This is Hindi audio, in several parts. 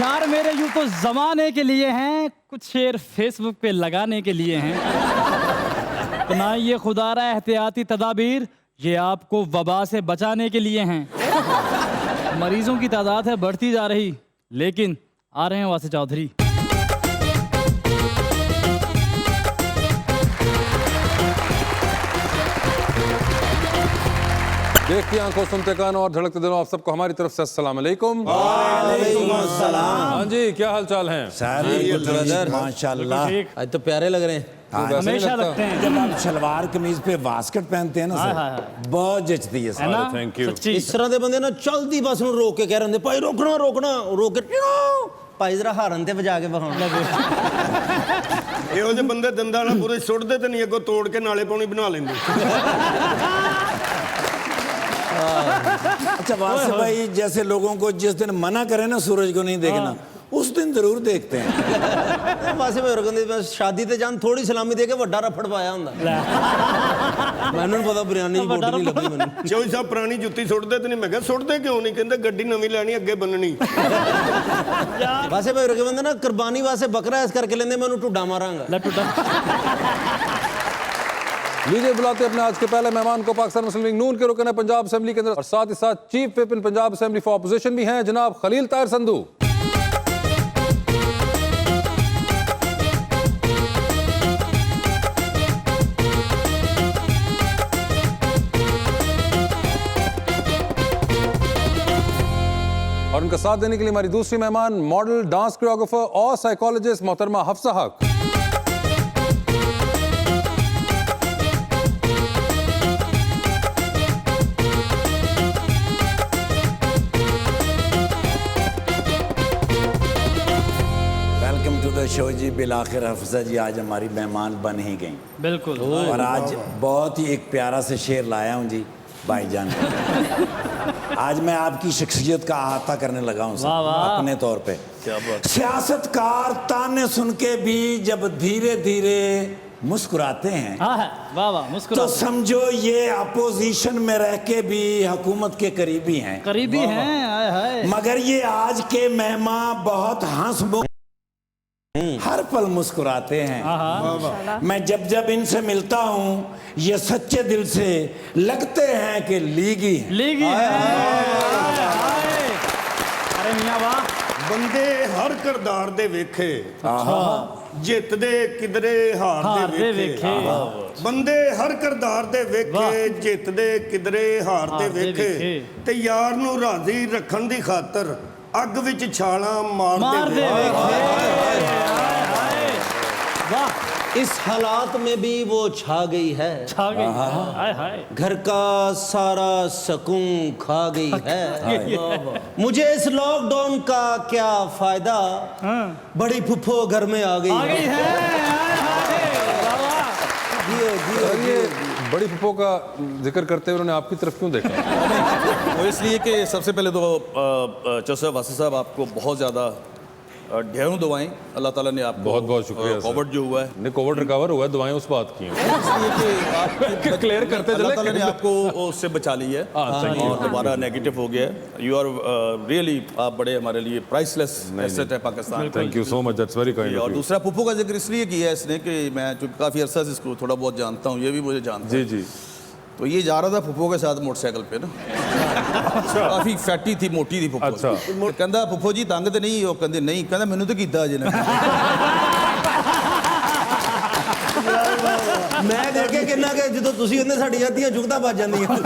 अशार मेरे यूं तो जमाने के लिए हैं, कुछ शेर फेसबुक पे लगाने के लिए हैं। तो ना ये खुदारा एहतियाती तदाबीर, ये आपको वबा से बचाने के लिए हैं। मरीजों की तादाद है बढ़ती जा रही, लेकिन आ रहे हैं वासे चौधरी। देखती आंखों, सुनते कान और धड़कते दिलों, आप सबको हमारी तरफ से अस्सलाम वालेकुम। वालेकुम अस्सलाम। हाँ जी, क्या हाल चाल हैं? सारे माशाल्लाह, आज तो प्यारे लग रहे हैं। हमेशा लगते हैं। जब आप शलवार कमीज पे वास्कट पहनते हैं ना सर, बहुत जचती है है ना? सर। Thank you. सच्ची। इस तरह के बंदे ना चलती बस ਨੂੰ रोक के कह रहे भाई रोकना रोकना, रोक के भाई जरा हारन ते बजा के बहान ਇਹੋ ਜਿਹੇ ਬੰਦੇ ਦੰਦਾਂ ਨਾਲ ਪੂਰੇ ਸੁੱਟਦੇ ਤੇ ਨਹੀਂ, ਅੱਗੋਂ ਤੋੜ ਕੇ ਨਾਲੇ ਪਾਣੀ ਬਣਾ ਲੈਂਦੇ। अच्छा वासे भाई जैसे लोगों को जिस दिन मना करें ना सूरज को नहीं देखना, उस दिन जरूर देखते हैं। वासे भाई और कहंदे बस शादी ते जान थोड़ी सलामी दे के ਵੱਡਾ ਰਫੜ ਪਾਇਆ ਹੁੰਦਾ। ਮੈਨੂੰ ਨਹੀਂ ਪਤਾ ਬਿਰਿਆਨੀ ਦੀ ਬੋਟੀ ਨਹੀਂ ਲੱਗੀ ਮੈਨੂੰ। ਚੌਈ ਸਾਹਿਬ ਪੁਰਾਣੀ ਜੁੱਤੀ ਸੁੱਟਦੇ ਤੇ ਨਹੀਂ, ਮੈਂ ਕਿਹਾ ਸੁੱਟਦੇ ਕਿਉਂ ਨਹੀਂ? ਕਹਿੰਦੇ ਗੱਡੀ ਨਵੀਂ ਲੈਣੀ ਅੱਗੇ ਬੰਨਣੀ। ਵਾਸੇ ਭਾਈ और के बंदे ना कुर्बानी वास्ते बकरा इस करके लेंदे, मैं उन्हें टुड्डा मारांगा। लीजिए बुलाते अपने आज के पहले मेहमान को, पाकिस्तान मुस्लिम लीग नून के रुकन है पंजाब असेंबली के अंदर और साथ ही साथ chief whip in Punjab assembly for opposition भी हैं, जनाब खलील ताहिर संधू। और उनका साथ देने के लिए हमारी दूसरी मेहमान, मॉडल, डांस कोरियोग्राफर और साइकोलॉजिस्ट मोहतरमा हफ्सा हक। वेलकम टू द शो जी। बिलाखिर हफ्सा जी आज हमारी मेहमान बन ही गई। बिल्कुल। और आज बहुत ही एक प्यारा से शेर लाया हूँ जी भाईजान। आज मैं आपकी शख्सियत का अहाता करने लगा हूँ वाह वाह। अपने तौर पे। सियासतकार ताने सुन के भी जब धीरे धीरे मुस्कुराते हैं, वाह वाह, मुस्कुरा तो समझो ये अपोजिशन में रह के भी हुकूमत के करीबी हैं। करीबी हैं। हाय हाय। मगर ये आज के मेहमान बहुत हंस हर पल मुस्कुराते हैं। मैं जब जब इनसे मिलता हूँ ये सच्चे दिल से लगते हैं कि लीगी हैं। लीगी है। अरे मियां वाह। ਬੰਦੇ ਹਰ ਕਿਰਦਾਰ ਦੇ ਵੇਖੇ, ਜਿੱਤਦੇ ਕਿਧਰੇ ਹਾਰਦੇ ਵੇਖੇ। ਬੰਦੇ ਹਰ ਕਿਰਦਾਰ ਦੇ ਵੇਖੇ, ਜਿੱਤਦੇ ਕਿਧਰੇ ਹਾਰਦੇ ਵੇਖੇ, ਤੇ ਯਾਰ ਨੂੰ ਰਾਜ਼ੀ ਰੱਖਣ ਦੀ ਖਾਤਰ ਅੱਗ ਵਿੱਚ ਛਾਲਾਂ ਮਾਰਦੇ ਵੇਖੇ। वाह। इस हालात में भी वो छा गई है, छा गई। हाय हाय। घर का सारा सुकून खा गई है। मुझे इस लॉकडाउन का क्या फायदा, बड़ी फुफ्फो घर में आ गई है। ये बड़ी पप्पो का जिक्र करते हुए उन्होंने आपकी तरफ क्यों देखा? वो इसलिए कि सबसे पहले तो चौसा वासी साहब आपको बहुत ज़्यादा ढेरों दवाएं अल्लाह ताला ने आपको बहुत बहुत शुक्रिया। कोविड जो हुआ है, नहीं कोविड रिकवर हुआ है, दवाएं उस बात की हैं। इसलिए कि आप क्लियर करते अल्लाह चले। ताला ने आपको उससे बचा ली है और दोबारा नेगेटिव हो गया है। यू आर रियली, आप बड़े हमारे लिए प्राइसलेस एसेट है Pakistan. Thank you so much, that's very kind of और यू। दूसरा पुप्पो का जिक्र इसलिए किया है इसने कि मैं चूँकि काफ़ी अरसा से इसको थोड़ा बहुत जानता हूँ, ये भी मुझे जानता है। जी जी। तो ये जा रहा था पुप्पो के साथ मोटरसाइकिल पे ना, काफी फैटी थी, मोटी थी पुप्पो। अच्छा। कहता पुप्पो जी तंग तो नहीं हो? कहते नहीं। कहता मैनू तो कीता अजे ना। मैं देखे किन्ना के जो तुसी कहंदे साडी अद्धियां जुगतां बज जांदियां।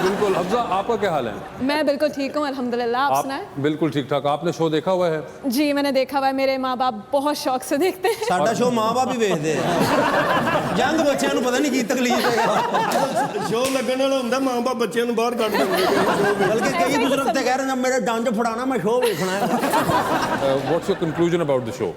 बिल्कुल। हफ्सा, आपका क्या हाल है? मैं बिल्कुल ठीक हूँ अल्हम्दुलिल्लाह। आप आप सुनाएं? बिल्कुल ठीक ठाक। आपने शो देखा हुआ है? जी मैंने देखा हुआ है, मेरे माँ बाप बहुत शौक से देखते हैं। साडा शो माँ बाप ही वेखदे जंग बच्चों को पता नहीं की तकलीफ है। ਸ਼ੋਅ ਲੱਗਣ ਵਾਲਾ ਹੁੰਦਾ, ਮਾਂ ਬਾਪ ਬੱਚਿਆਂ ਨੂੰ ਬਾਹਰ ਕੱਢ ਦਿੰਦੇ। बल्कि कई बुजुर्ग तो कह रहे हैं मेरे डंज फड़ाना, मैं शो देखना है। What's your conclusion about the show?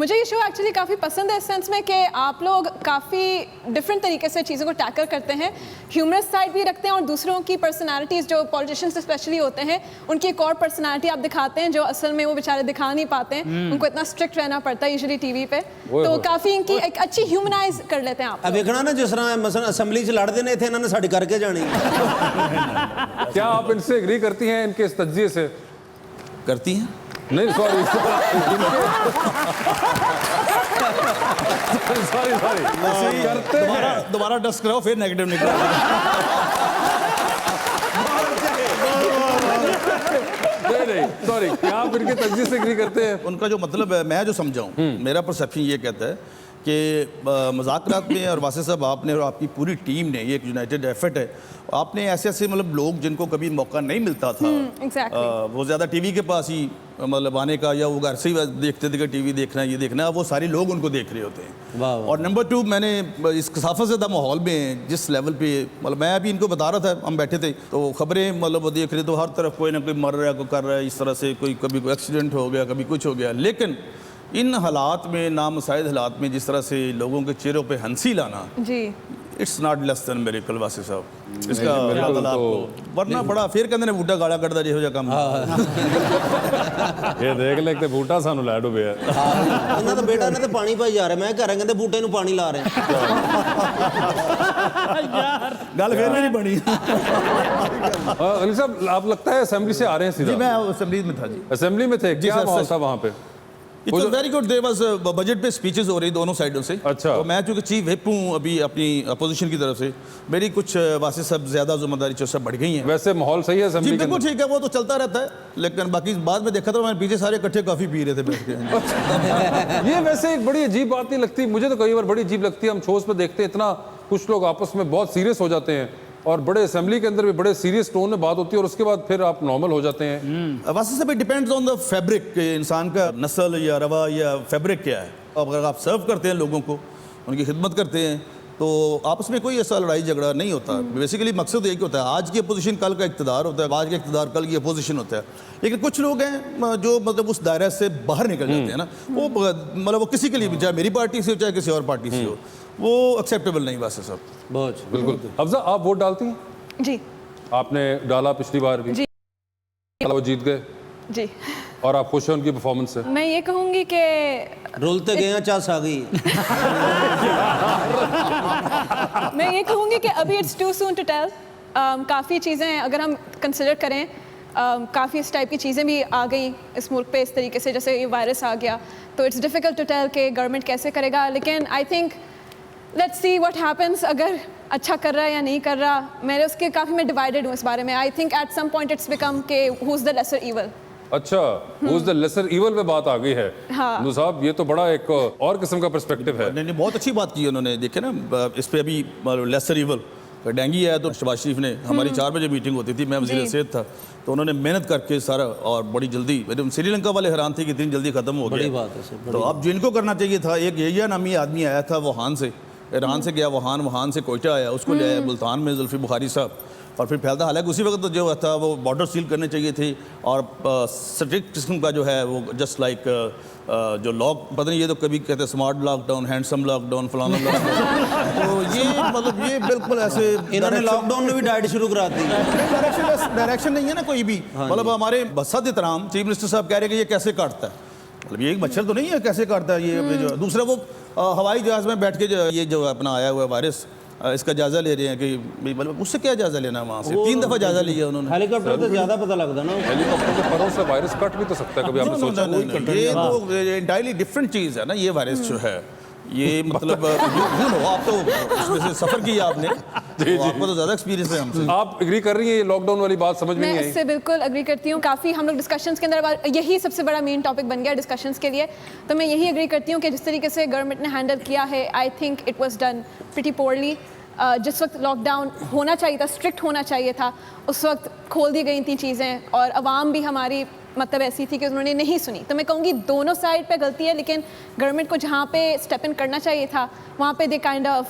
मुझे ये शो एक्चुअली काफ़ी पसंद है इस सेंस में कि आप लोग काफ़ी डिफरेंट तरीके से चीज़ों को टैकल करते हैं, ह्यूमरस साइड भी रखते हैं और दूसरों की पर्सनालिटीज़ जो पॉलिटिशियंस स्पेशली होते हैं उनकी एक और पर्सनालिटी आप दिखाते हैं जो असल में वो बेचारे दिखा नहीं पाते हैं। उनको इतना स्ट्रिक्ट रहना पड़ता है यूजुअली टीवी पे, तो काफ़ी इनकी एक अच्छी ह्यूमनाइज कर लेते हैं आप। अब देखना ना जिस तरह मसलन असम्बली से लड़ते ने थे, इन्होंने साड़ी करके जानी। क्या आप इनसे एग्री करती हैं, इनके इस तज्जिए से? करती हैं नहीं सॉरी सॉरी करते हैं। दोबारा डस्ट कराओ फिर नेगेटिव निकला। नहीं सॉरी, क्या आप इनके तजवीज़ से एग्री करते हैं? उनका जो मतलब है, मैं जो समझाऊँ, मेरा परसेप्शन ये कहता है कि मज़ाकरात में और वासिफ साहब आपने और आपकी पूरी टीम ने, ये एक यूनाइटेड एफर्ट है, आपने ऐसे ऐसे मतलब लोग जिनको कभी मौका नहीं मिलता था, exactly. वो ज़्यादा टीवी के पास ही मतलब आने का, या वो घर से ही देखते थे कि टीवी देखना है, ये देखना है, वो सारे लोग उनको देख रहे होते हैं। और नंबर 2, मैंने इस कसाफत ज़्यादा माहौल में जिस लेवल पे, मतलब मैं अभी इनको बता रहा था, हम बैठे थे तो खबरें मतलब वो देख रहे, तो हर तरफ कोई ना कोई मर रहा है, कोई कर रहा है, इस तरह से कोई कभी कोई एक्सीडेंट हो गया, कभी कुछ हो गया। लेकिन इन हालात में, नामुसाइद हालात में, जिस तरह से लोगों के चेहरों पे हंसी लाना, जी, it's not less than miracle Wasif साहब। इसका अल्लाह ताला आपको, वरना बड़ा फिर कहते ने बूटा गाला करदा जिहो जिहा काम। ये देख लेते बूटा सानू लै डुबे है। ਇਹਨਾਂ ਦਾ ਬੇਟਾ ਨੇ ਤੇ ਪਾਣੀ ਪਾਈ ਜਾ ਰਿਹਾ, ਮੈਂ ਘਰ ਕਹਿੰਦੇ ਬੂਟੇ ਨੂੰ ਪਾਣੀ ਲਾ ਰਹੇ। गल फिर भी नहीं बनी। अली साहब, आप लगता है असेंबली से आ रहे हैं सीधा? जी, मैं असेंबली में था जी। असेंबली में थे, क्या सर, माहौल सर। था वहाँ पे? It was very good. There was budget पे स्पीचेस हो रही दोनों साइडों से। अच्छा। तो मैं चूंकि चीफ व्हिप हूँ अभी अपनी अपोजिशन की तरफ से, मेरी कुछ वासिफ साहब ज़्यादा जिम्मेदारी जो सब बढ़ गई हैं। वैसे माहौल सही है जी असेंबली के बिल्कुल अंदर? ठीक है, वो तो चलता रहता है, लेकिन बाकी बाद में देखा तो मैंने पीछे सारे इकट्ठे कॉफ़ी पी रहे थे बैठ के। ये वैसे एक बड़ी अजीब बात नहीं लगती? मुझे तो कई बार बड़ी अजीब लगती है। हम शोज पे देखते हैं, इतना कुछ लोग आपस में बहुत सीरियस हो जाते हैं, और बड़े असेंबली के अंदर भी बड़े सीरियस टोन में बात होती है, और उसके बाद फिर आप नॉर्मल हो जाते हैं। वैसे सब डिपेंड्स ऑन द फैब्रिक, इंसान का नस्ल या रवा या फैब्रिक क्या है। अब अगर आप सर्व करते हैं लोगों को, उनकी खिदमत करते हैं, तो आपस में कोई ऐसा लड़ाई झगड़ा नहीं होता। बेसिकली मकसद एक होता है, आज की अपोजिशन कल का इक़्तिदार होता है, आज का इक़्तिदार कल की अपोजिशन होता है। लेकिन कुछ लोग हैं जो मतलब उस दायरे से बाहर निकल जाते हैं ना, वो मतलब वो किसी के लिए भी, चाहे मेरी पार्टी से हो चाहे किसी और पार्टी से हो, वो एक्सेप्टेबल नहीं। वैसे सब बहुत बिल्कुल। अफजा, आप वोट डालती हैं? जी, आपने डाला पिछली बार भी? जी। वो जीत गए, जी। और आप खुश हैं उनकी परफॉर्मेंस से? मैं ये कहूँगी कि रुलते गए हैं, चास आ गई। मैं ये कहूँगी कि अभी it's too soon to tell. काफ़ी चीज़ें अगर हम कंसिडर करें, काफ़ी इस टाइप की चीज़ें भी आ गई इस मुल्क पे इस तरीके से, जैसे ये वायरस आ गया, तो इट्स डिफ़िकल्ट टू टेल कि गवर्नमेंट कैसे करेगा। लेकिन I think let's see what happens, अगर अच्छा कर रहा है या नहीं कर रहा। मेरे उसके काफ़ी मैं डिवाइडेड हूँ इस बारे में। I think at some point it's become के who is the lesser evil. अच्छा, who is the lesser evil पे बात आ गई है। हाँ। नू साहब, ये तो बड़ा एक और किस्म का पर्सपेक्टिव है। नहीं, बहुत अच्छी बात की उन्होंने। देखे ना, इस पे अभी लेसर ईवल डेंगी है, तो शहबाज शरीफ ने, हमारी 4 बजे मीटिंग होती थी, मैं वज़ीर सेहत था, तो उन्होंने मेहनत करके सारा, और बड़ी जल्दी, श्रीलंका वाले हैरान थे कि इतनी जल्दी ख़त्म हो गया। बड़ी बात है सर। तो अब जो इनको करना चाहिए था, एक यहिया नामी आदमी आया था वुहान से, ईरान से गया वुहान से कोयटा आया, उसको ले आया मुल्तान में जुल्फी बुखारी साहब, और फिर फैलता। हालांकि उसी वक्त जो था वो बॉर्डर सील करने चाहिए थे, और स्ट्रिक्ट किस्म का जो है वो जस्ट लाइक जो लॉक, पता नहीं, ये तो कभी कहते हैं स्मार्ट लॉकडाउन, हैंडसम लॉकडाउन, फलाना लॉकडाउन। तो ये मतलब ये बिल्कुल ऐसे इन्होंने लॉकडाउन में भी डाइट शुरू करा दी। डायरेक्शन नहीं है ना कोई भी। मतलब हमारे बसत एहतराम चीफ मिनिस्टर साहब कह रहे हैं कि ये कैसे काटता है, मतलब ये एक मच्छर तो नहीं है, कैसे काटता है ये जो। दूसरा वो हवाई जहाज़ में बैठ के ये जो अपना आया हुआ वायरस, इसका जायजा ले रहे हैं कि मतलब उससे क्या जायजा लेना, वहाँ से 3 दफ़ा जायजा लिया उन्होंने। हेलीकॉप्टर तो ज़्यादा पता लगता ना। हेलीकॉप्टर के परों से वायरस कट भी तो सकता है, कभी आपने सोचा? ये तो एंटायरली डिफरेंट चीज़ है ना, ये वायरस जो है, ये मतलब आप तो इसमें से सफ़र किया आपने, तो आपको तो ज़्यादा एक्सपीरियंस है हमसे। आप एग्री कर रही हैं ये लॉकडाउन वाली बात? समझ में मैं नहीं आई? इससे बिल्कुल अग्री करती हूँ। काफ़ी हम लोग डिस्कशंस के अंदर, यही सबसे बड़ा मेन टॉपिक बन गया डिस्कशंस के लिए, तो मैं यही अग्री करती हूँ कि जिस तरीके से गवर्नमेंट ने हैंडल किया है, I think it was done pretty poorly. जिस वक्त लॉकडाउन होना चाहिए था, स्ट्रिक्ट होना चाहिए था, उस वक्त खोल दी गई थी चीज़ें, और आवाम भी हमारी मतलब ऐसी थी कि उन्होंने नहीं सुनी। तो मैं कहूँगी दोनों साइड पे गलती है, लेकिन गवर्नमेंट को जहाँ पे स्टेप इन करना चाहिए था, वहाँ पे they kind of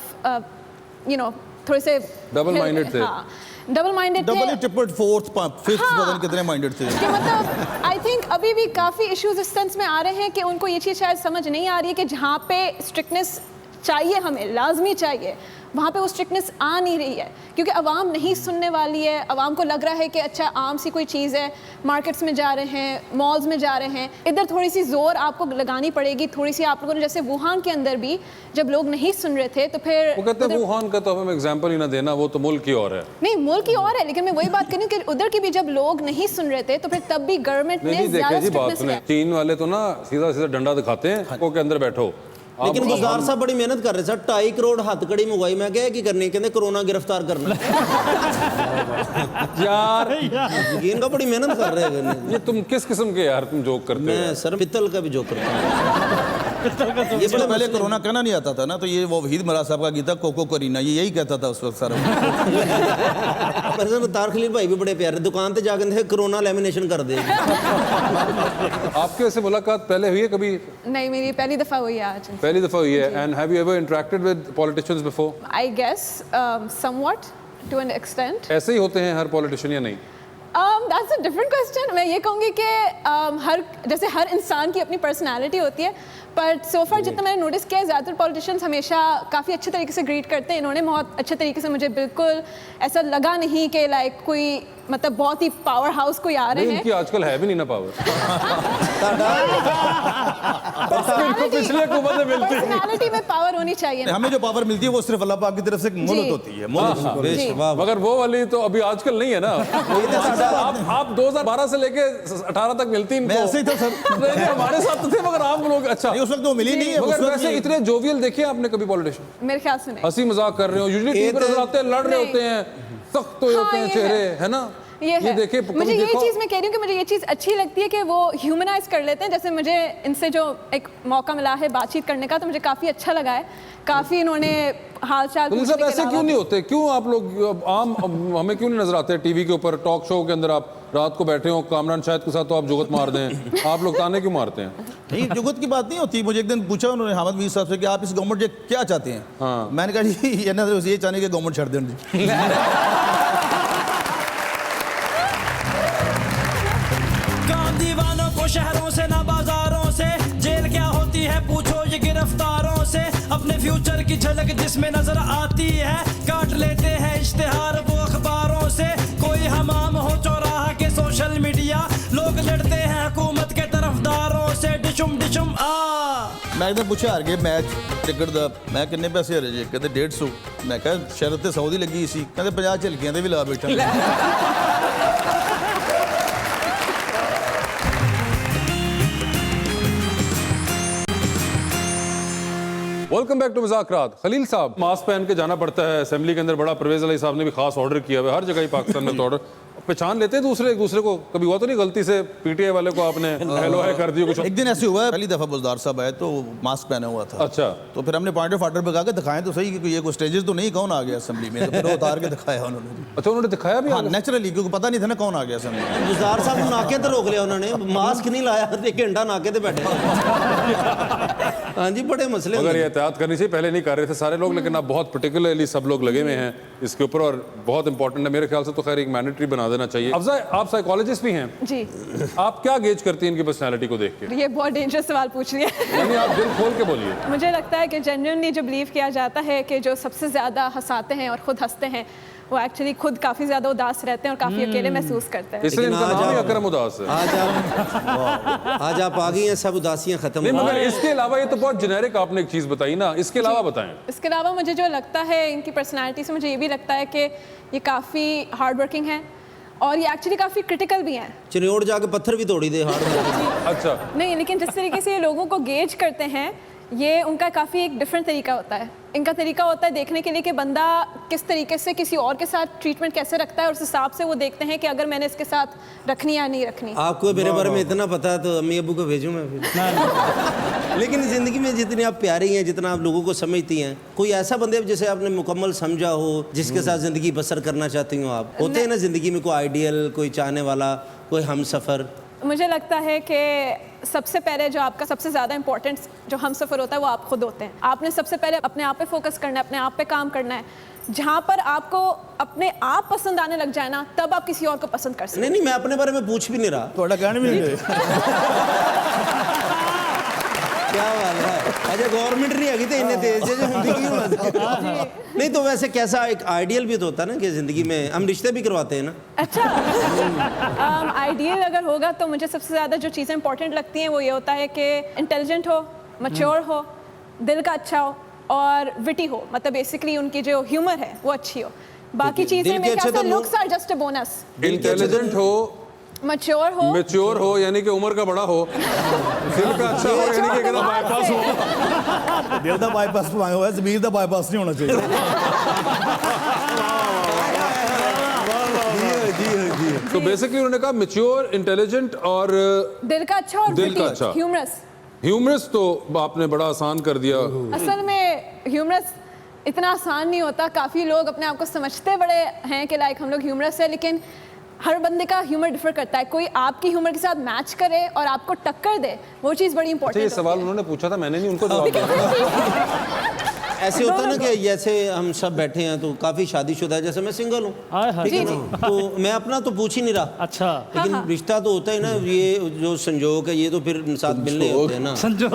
you know थोड़े से डबल माइंडेड थे। हाँ, डबल माइंडेड थे। डबल ट्रिपल फोर्थ फिफ्थ पता नहीं कितने माइंडेड थे। कि मतलब आई थिंक अभी भी काफ़ी इश्यूज इस सेंस में आ रहे हैं कि उनको ये चीज़ शायद समझ नहीं आ रही है कि जहाँ पे स्ट्रिक्टनेस चाहिए, हमें लाजमी चाहिए, वहाँ पे वो स्ट्रिक्टनेस आ नहीं रही है क्योंकि आवाम नहीं सुनने वाली है। आवाम को लग रहा है कि अच्छा आम सी कोई चीज़ है, मार्केट्स में जा रहे हैं, मॉल्स में जा रहे हैं, इधर थोड़ी सी ज़ोर आपको लगानी पड़ेगी, थोड़ी सी आप लोगों ने, जैसे वुहान के अंदर भी जब लोग नहीं सुन रहे थे तो फिर वो कहते हैं वुहान का तो हमें एग्जाम्पल ही ना देना, वो तो मुल्क की और है। नहीं, मुल्क की और है, लेकिन मैं वही बात कर रही हूँ कि उधर की भी जब लोग नहीं सुन रहे थे तो फिर तब भी गवर्नमेंट ने नहीं ज़्यादा देखे जी बात स्ट्रिक्टनेस सुने, चीन वाले तो ना सीधा सीधा डंडा दिखाते हैं को के अंदर बैठो। लेकिन गुजार साहब बड़ी मेहनत कर रहे सर, 2.5 करोड़ हथकड़ी मंगवाई, मैं क्या की करनी, कहते कोरोना गिरफ्तार करना। यार यकीन का बड़ी मेहनत कर रहे हैं। ये तुम किस किस्म के यार तुम जोक करते हो? मैं सर पित्तल का भी जोक करता हूँ। ये बड़ा पहले कोरोना कहना नहीं आता था ना, तो ये वो वहीद मराज साहब का गीत था कोको करीना, ये यही कहता था उस वक्त सारा। पर सर तार खलील भाई भी बड़े प्यारे, दुकान पे जाकर थे कोरोना लेमिनेशन कर दे। आपके से मुलाकात पहले हुई है कभी? नहीं, मेरी पहली दफ़ा हुई है आज। पहली दफा हुई है। And have you ever interacted with politicians before? I guess somewhat to an extent. ऐसे ही होते हैं हर पॉलिटिशियन या नहीं? That's a different question. मैं ये कहूँगी कि जैसे हर इंसान की अपनी पर्सनालिटी होती है, पर सो फार जितना मैंने नोटिस किया है ज़्यादातर पॉलिटिशियंस हमेशा काफ़ी अच्छे तरीके से ग्रीट करते हैं। इन्होंने बहुत अच्छे तरीके से, मुझे बिल्कुल ऐसा लगा नहीं कि लाइक कोई मतलब बहुत ही पावर हाउस कोई आ रहे हैं। इनकी आजकल है भी नहीं ना पावर। पिछले हुकूमत में मिलती है। पर्सनालिटी में पावर होनी चाहिए। हमें जो पावर मिलती है वो सिर्फ अल्लाह पाक की तरफ से एक मोहलत होती है, मोहलत। मगर वो वाली तो अभी आजकल नहीं है ना। आप 2012 से लेके 18 तक मिलती मैं ऐसे ही था सर। नहीं, हमारे साथ तो थे मगर आप लोग अच्छा उस वक्त वो मिली नहीं है। मगर वैसे इतने जोवियल देखे आपने कभी पॉलिटिशियन? मेरे ख्याल से नहीं। हंसी मजाक कर रहे हो, यूजुअली टीवी पर नजर आते हैं, लड़ रहे होते हैं, सख्त होते हैं चेहरे, है ना? ये देखे मुझे यही चीज़ मैं कह रही हूँ कि मुझे ये चीज़ अच्छी लगती है कि वो ह्यूमनाइज कर लेते हैं। जैसे मुझे इनसे जो एक मौका मिला है बातचीत करने का, तो मुझे काफ़ी अच्छा लगा है। काफ़ी इन्होंने हाल चाल पूछने के ऐसे अलावा क्यों नहीं होते? क्यों आप लोग आम हमें क्यों नहीं नजर आते टीवी के ऊपर, टॉक शो के अंदर आप रात को बैठे हो कामरान शाहिद के साथ तो आप जुगत मार दें, आप लोग ताने क्यों मारते हैं? नहीं, जुगत की बात नहीं होती। मुझे एक दिन पूछा उन्होंने हामिद मीर साहब से कि आप इस गवर्नमेंट से क्या चाहते हैं? हाँ। मैंने कहा जी ये चाहने की गवर्नमेंट छड़ दें जी। काम दीवानों को शहरों से ना बाजारों से, जेल क्या होती है पूछो ये गिरफ्तारों से, अपने फ्यूचर की झलक जिसमें नजर आती है, काट लेते हैं इश्तिहार वो अखबारों से, कोई हमाम हो चौराहा के सोशल मीडिया, लोग लड़ते हैं हुकूमत के तरफदारों से, डिशुम डिशुम मैं एकदम पूछा हार गए मैच टिकट दा, मैं किन्ने पैसे हरे जी? कहते 150। मैं कहा शरत सौ दी लगी सी, कहते 50 झलकियां भी ला बैठा। वेलकम बैक टू मुज़ाकरात। खलील साहब, मास्क पहन के जाना पड़ता है असेंबली के अंदर, बड़ा परवेज अली साहब ने भी खास ऑर्डर किया हुआ है, हर जगह ही पाकिस्तान में तो ऑर्डर पहचान लेते हैं दूसरे एक दूसरे को। कभी हुआ तो नहीं गलती से पीटीआई वाले को आपने हेलो हाय कर दिया कुछ? एक दिन ऐसे हुआ, पहली दफा बुजदार साहब आए तो मास्क पहना हुआ था। अच्छा, तो फिर हमने पॉइंट ऑफ ऑर्डर पे कहा कि दिखाएं तो सही कि ये कोई स्टेजेस तो नहीं, कौन आ गया असेंबली में? तो फिर वो उतार के दिखाया उन्होंने। अच्छा उन्होंने दिखाया भी? हाँ, नेचुरली, क्योंकि पता नहीं था ना कौन आ गया असेंबली में। गुजार साहब नाके ते रोक लिया उन्होंने, मास्क नहीं लाया, एक घंटा नाके ते बैठे। हाँ जी, बड़े मसले। अगर ये एहतियात करनी चाहिए, पहले नहीं कर रहे थे सारे लोग, लेकिन अब बहुत पर्टिकुलरली सब लोग लगे हुए हैं इसके ऊपर और बहुत इंपॉर्टेंट है मेरे ख्याल से। तो खैर एक मैंडेटरी बना देना चाहिए। अफजा, आप साइकोलॉजिस्ट भी हैं जी, आप क्या गेज करती हैं इनकी पर्सनैलिटी को देख के? ये बहुत डेंजरस सवाल पूछ रही है। यानी आप दिल खोल के बोलिए। मुझे लगता है कि जेन्युइनली जो बिलीव किया जाता है कि जो सबसे ज़्यादा हंसाते हैं और खुद हंसते हैं, वो एक्चुअली खुद काफ़ी ज़्यादा उदास रहते हैं और काफ़ी अकेले महसूस करते हैं। इसलिए इनका नाम ही अकरम उदास है। आज आप आ गई हैं, सब उदासियां खत्म नहीं, हो मगर गई। इसके अलावा ये तो बहुत जेनेरिक आपने एक चीज बताई ना, इसके अलावा बताएं। इसके अलावा मुझे जो लगता है इनकी पर्सनालिटी से, मुझे ये भी लगता है कि ये काफ़ी हार्ड वर्किंग है और ये एक्चुअली काफ़ी क्रिटिकल भी हैं। चिन्योड़ जाके पत्थर भी तोड़ी दे हार्ड। अच्छा, नहीं, लेकिन जिस तरीके से ये लोगों को गेज करते हैं, ये उनका काफ़ी एक डिफरेंट तरीका होता है। इनका तरीका होता है देखने के लिए कि बंदा किस तरीके से किसी और के साथ ट्रीटमेंट कैसे रखता है, और उस हिसाब से वो देखते हैं कि अगर मैंने इसके साथ रखनी या नहीं रखनी। आपको मेरे बारे में इतना पता है तो अम्मी अबू को भेजूं मैं फिर? लेकिन ज़िंदगी में जितनी आप प्यारी हैं, जितना आप लोगों को समझती हैं, कोई ऐसा बंदे जिसे आपने मुकम्मल समझा हो, जिसके साथ ज़िंदगी बसर करना चाहती हो आप? होते हैं ना ज़िंदगी में कोई आइडियल, कोई चाहने वाला, कोई हमसफ़र। मुझे लगता है कि सबसे पहले जो आपका सबसे ज़्यादा इंपॉर्टेंट जो हम सफ़र होता है वो आप खुद होते हैं। आपने सबसे पहले अपने आप पे फोकस करना है, अपने आप पे काम करना है। जहाँ पर आपको अपने आप पसंद आने लग जाए ना, तब आप किसी और को पसंद कर सकते हैं। नहीं, मैं अपने बारे में पूछ भी नहीं रहा। थोड़ा कहने भी नहीं। क्या बात है। अच्छा गवर्नमेंट नहीं हैगी तो इन्ने तेज जो होंगी की होना नहीं तो वैसे कैसा एक आइडियल भी तो होता है ना कि ज़िंदगी में हम रिश्ते भी करवाते हैं ना। अच्छा आइडियल अगर होगा तो मुझे सबसे ज़्यादा जो चीज़ें इंपॉर्टेंट लगती हैं वो ये होता है कि इंटेलिजेंट हो, मैच्योर हो, दिल का अच्छा हो और विटी हो, मतलब बेसिकली उनकी जो ह्यूमर है वो अच्छी हो। बाकी चीज़ें मेरे ख्याल से looks are just a bonus. Intelligent हो, मैच्योर हो यानी कि उम्र का बड़ा हो, दिल का अच्छा हो यानी कि एकदम बाईपास हो। दिल का बाईपास तो आया हुआ है, ज़मीर का बाईपास नहीं होना चाहिए। तो बेसिकली उन्होंने कहा मैच्योर, इंटेलिजेंट और दिल का अच्छा और दिल का अच्छा, ह्यूमरस। ह्यूमरस तो आपने बड़ा आसान कर दिया। असल में ह्यूमरस इतना आसान नहीं होता। काफ़ी लोग अपने आप को समझते बड़े हैं कि लाइक हम लोग ह्यूमरस है, लेकिन हर बंदे का ह्यूमर डिफर करता है। कोई आपकी ह्यूमर के साथ मैच करे और आपको टक्कर दे, वो चीज़ बड़ी इंपॉर्टेंट है। ये सवाल उन्होंने पूछा था, मैंने नहीं उनको जवाब दिया। ऐसे होता है ना कि जैसे हम सब बैठे हैं तो काफ़ी शादीशुदा है, जैसे मैं सिंगल हूँ, ठीक है ना, तो मैं अपना तो पूछ ही नहीं रहा। अच्छा, लेकिन रिश्ता तो होता है ना, ये जो संजोग है ये तो फिर साथ मिलने होते हैं ना। संजोग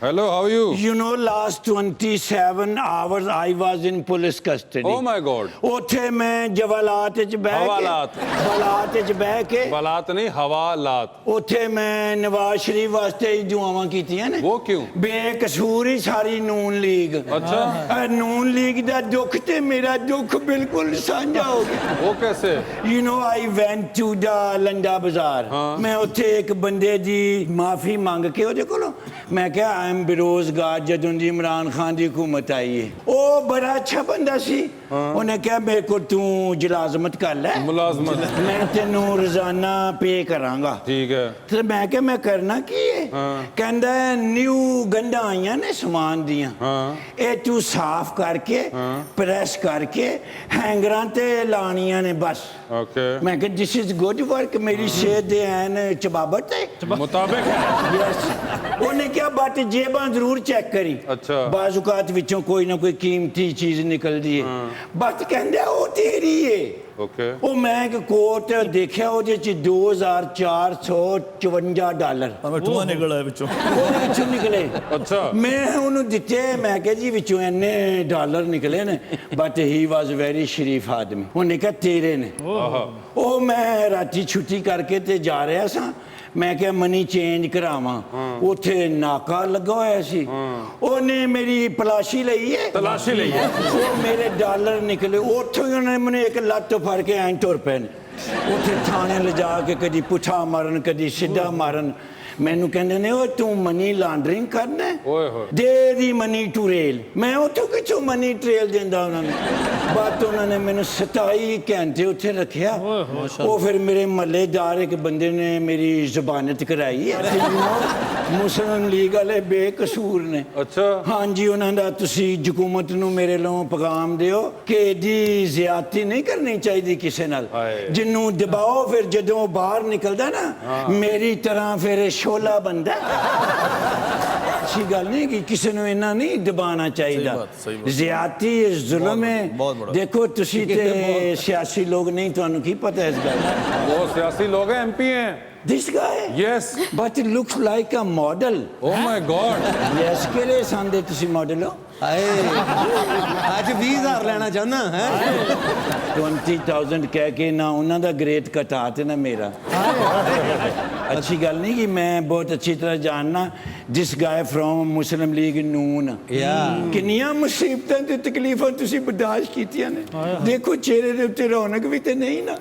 Hello, how are you? You know, last 27 hours I was in police custody. Oh my God. ਉੱਥੇ ਮੈਂ ਜਵਾਲਾਤ ਚ ਬਹਿ ਕੇ ਹਵਾਲਾਤ। ਹਵਾਲਾਤ ਚ ਬਹਿ ਕੇ बलात नहीं, हवालात। ਉੱਥੇ ਮੈਂ ਨਵਾਜ਼ ਸ਼ਰੀਫ ਵਾਸਤੇ ਦੁਆਵਾਂ ਕੀਤੀਆਂ ਨੇ। वो क्यों? ਬੇਕਸੂਰ ਹੀ ਸਾਰੀ ਨੂਨ ਲੀਗ। अच्छा, ਨੂਨ ਲੀਗ ਦਾ ਦੁੱਖ ਤੇ ਮੇਰਾ ਦੁੱਖ ਬਿਲਕੁਲ ਸਾਂਝਾ ਹੋ ਗਿਆ। वो कैसे? You know, I went to the Landa ਬਾਜ਼ਾਰ। ਮੈਂ ਉੱਥੇ ਇੱਕ ਬੰਦੇ ਦੀ ਮਾਫੀ ਮੰਗ ਕੇ ਉਹਦੇ ਕੋਲੋਂ ਮੈਂ ਕਿਹਾ ਆਈ ਐਮ ਬੇਰੋਜ਼ਗਾਰ ਜਦੋਂ ਦੀ ਇਮਰਾਨ ਖਾਨ ਦੀ ਹਕੂਮਤ ਆਈ ਹੈ। ਉਹ ਬੜਾ ਅੱਛਾ ਬੰਦਾ ਸੀ। ਉਹਨੇ ਕਿਹਾ ਮੇਰੇ ਕੋਲ ਤੂੰ ਮੁਲਾਜ਼ਮਤ ਕਰ ਲੈ, मुलाजमत। ਮੈਂ ਤੈਨੂੰ ਰੋਜ਼ਾਨਾ ਪੇ ਕਰਾਂਗਾ। ठीक है। ਤੇ ਮੈਂ ਕਿਹਾ ਮੈਂ ਕਰਨਾ ਕੀ ਹੈ? ਕਹਿੰਦਾ ਨਿਊ ਗੰਢਾਂ ਆਈਆਂ ਨੇ ਸਮਾਨ ਦੀਆਂ, ਇਹ ਤੂੰ ਸਾਫ਼ ਕਰਕੇ ਪ੍ਰੈਸ ਕਰਕੇ ਹੈਂਗਰਾਂ ਤੇ ਲਾਣੀਆਂ ਨੇ ਬਸ। ओके। ਮੈਂ ਕਿਹਾ ਦਿਸ ਇਜ਼ ਗੁੱਡ ਵਰਕ, ਮੇਰੀ ਸਿਹਤ ਦੇ ਐਨ ਚਬਾਬਤ ਹੈ मुताबिक है। ਯੈਸ। ਉਹਨੇ ਕਿਹਾ ਬਟ ਜੇਬਾਂ ਜ਼ਰੂਰ ਚੈੱਕ ਕਰੀ। ਅੱਛਾ। ਬਾਜ਼ੂਕਾਤ ਵਿੱਚੋਂ ਕੋਈ ਨਾ ਕੋਈ ਕੀਮਤੀ ਚੀਜ਼ ਨਿਕਲਦੀ ਹੈ। ਬਸ ਕਹਿੰਦਾ ਉਹ ਤੇਰੀ ਹੈ। ओके। ਉਹ ਮੈਂ ਇੱਕ ਕੋਟ ਦੇਖਿਆ ਉਹਦੇ ਚ $2454 हमें ठुआ निकला है बिचों। ਉਹਦੇ ਵਿੱਚੋਂ ਨਿਕਲੇ। अच्छा। ਮੈਂ ਉਹਨੂੰ ਦਿੱਤੇ, ਮੈਂ ਕਿਹਾ ਜੀ ਵਿੱਚੋਂ ਇੰਨੇ ਡਾਲਰ ਨਿਕਲੇ ਨੇ, ਬਟ ਹੀ ਵਾਸ ਵੈਰੀ ਸ਼ਰੀਫ ਆਦਮੀ। ਉਹਨੇ ਕਿਹਾ ਤੇਰੇ ਨੇ। ਉਹ ਮੈਂ ਰਾਤੀ ਛੁੱਟੀ ਕਰਕੇ ਤੇ ਜਾ ਰਿਹਾ ਸਾਂ, ਮੈਂ ਕਿਹਾ ਮਨੀ ਚੇਂਜ ਕਰਾਵਾਂ। ਉੱਥੇ ਨਾਕਾ ਲੱਗਾ ਹੋਇਆ ਸੀ, ਉਹਨੇ ਮੇਰੀ ਤਲਾਸ਼ੀ ਲਈ ਹੈ। तलाशी ली है। ਉਹ ਮੇਰੇ ਡਾਲਰ ਨਿਕਲੇ। ਉੱਥੋਂ ਹੀ ਉਹਨੇ ਮੈਨੂੰ ਇੱਕ ਲੱਤ ਫੜ ਕੇ ਐਂ ਤੁਰ ਪਏ ਨੇ। ਉੱਥੇ ਥਾਣੇ ਲਿਜਾ ਕੇ ਕਦੀ ਪੁੱਠਾ ਮਾਰਨ ਕਦੀ ਸਿੱਧਾ ਮਾਰਨ। ਮੈਨੂੰ ਕਹਿੰਦੇ ਨੇ ਉਹ ਤੂੰ ਮਨੀ ਲਾਂਡਰਿੰਗ ਕਰਨਾ ਹੈ? ਓਏ ਹੋਏ। ਦੇ ਦੀ ਮਨੀ ਟੂ ਰੇਲ। ਮੈਂ ਉੱਥੋਂ ਕਿੱਥੋਂ ਮਨੀ ਟ੍ਰੇਲ ਦਿੰਦਾ ਉਹਨਾਂ ਨੂੰ। ਬਾਅਦ ਉਹਨਾਂ ਨੇ ਮੈਨੂੰ 27 ਘੰਟੇ ਉੱਥੇ ਰੱਖਿਆ। ਉਹ ਫਿਰ ਮੇਰੇ ਮਹੱਲੇਦਾਰ ਇੱਕ ਬੰਦੇ ਨੇ ਮੇਰੀ ਜ਼ਬਾਨਤ ਕਰਾਈ ਹੈ। ਮੁਸਲਿਮ ਲੀਗ ਵਾਲੇ ਬੇਕਸੂਰ ਨੇ। अच्छा। ਹਾਂਜੀ, ਉਹਨਾਂ ਦਾ ਤੁਸੀਂ ਹਕੂਮਤ ਨੂੰ ਮੇਰੇ ਵੱਲੋਂ ਪੈਗਾਮ ਦਿਓ ਕਿ ਇਹਦੀ ਜ਼ਿਆਦਤੀ ਨਹੀਂ ਕਰਨੀ ਚਾਹੀਦੀ ਕਿਸੇ ਨਾਲ। ਜਿਹਨੂੰ ਦਬਾਓ ਫਿਰ ਜਦੋਂ ਬਾਹਰ ਨਿਕਲਦਾ ਨਾ ਮੇਰੀ ਤਰ੍ਹਾਂ ਫਿਰ ਸ਼ੋਲਾ ਬੰਦਾ। अच्छी गल नहीं कि किसी ने इन्ना नहीं दबाना चाहिए। ज्यादती जुल्म है। देखो तुसी ते सियासी लोग नहीं, तुहानू की पता है इस गल दा? वो सियासी लोग हैं, MP हैं। This guy? Yes। But it looks like a model. Oh my God। Yes, केले सांदे तुसी मॉडल हो? हाय आज 20,000 लेना चाहना है। 20,000 कह के ना उन्हों का ग्रेट घटा ते ना मेरा। अच्छी गल नहीं कि मैं बहुत अच्छी तरह जानना जिस गाय फ्रॉम मुस्लिम लीग नून किन्नियां मुसीबतां ते तकलीफां तुसी बर्दाश्त कीतियां ने। देखो चेहरे दे उत्ते रौनक भी ते नहीं ना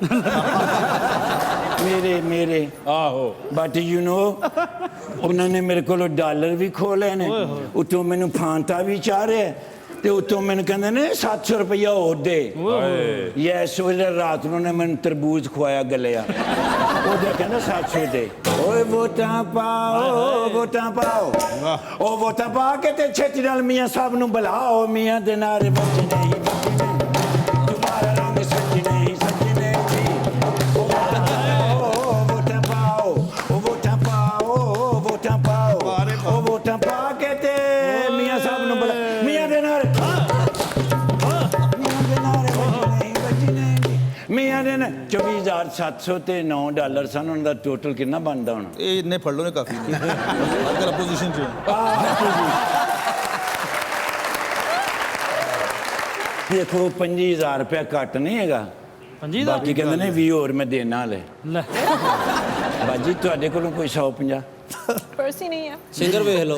मेरे आहो। बट यू नो उन्होंने मेरे को डॉलर भी खोले ने, उतों मैनू फांता भी चाह रहे। ਤੇ ਉਤੋਂ ਮੈਨੂੰ ਕਹਿੰਦੇ ਨੇ 700 ਰੁਪਇਆ ਹੋਰ ਦੇ ਯੈਸ ਵੇਲੇ ਰਾਤ ਨੂੰ ਨੇ ਮੈਨੂੰ ਤਰਬੂਜ ਖਵਾਇਆ ਗਲਿਆ ਉਹਦੇ ਕਹਿੰਦਾ 700 ਦੇ ਓਏ ਵੋਟਾਂ ਪਾਓ ਵੋਟਾਂ ਪਾਓ ਉਹ ਵੋਟਾਂ ਪਾ ਕੇ ਤੇ ਛੇਤੀ ਨਾਲ ਮੀਆਂ ਸਾਹਿਬ ਨੂੰ ਬੁਲਾਓ ਮੀਆਂ ਦੇ ਨਾਰੇ ਬੱਚੇ ਨਹੀਂ तुम्हारा रंग सजने सजने जी वोटां पाओ वोटां पाओ वोटां पाओ ओ वोटां पा के ते मियां साहब नु बुला मियां दे नारे बजने मियां दे ना 24,700 ਤੇ $9 ਸਨ ਉਹਨਾਂ ਦਾ ਟੋਟਲ ਕਿੰਨਾ ਬਣਦਾ ਹੁਣ ਇਹ ਇੰਨੇ ਫੜ ਲਓ ਨੇ ਕਾਫੀ ਨੇ ਅਗਰ ਅਪੋਜੀਸ਼ਨ ਚ ਦੇਖੋ 25,000 ਰੁਪਇਆ ਘੱਟ ਨਹੀਂ ਹੈਗਾ ਬਾਕੀ ਕਹਿੰਦੇ ਨੇ 20 ਹੋਰ ਮੈਂ ਦੇਣਾ ਹਲੇ ਲੈ ਬਾਜੀ ਤੁਹਾਡੇ ਕੋਲੋਂ ਕੋਈ 150 पर्स ही नहीं है। सिंगर ਵੇਖ ਲਓ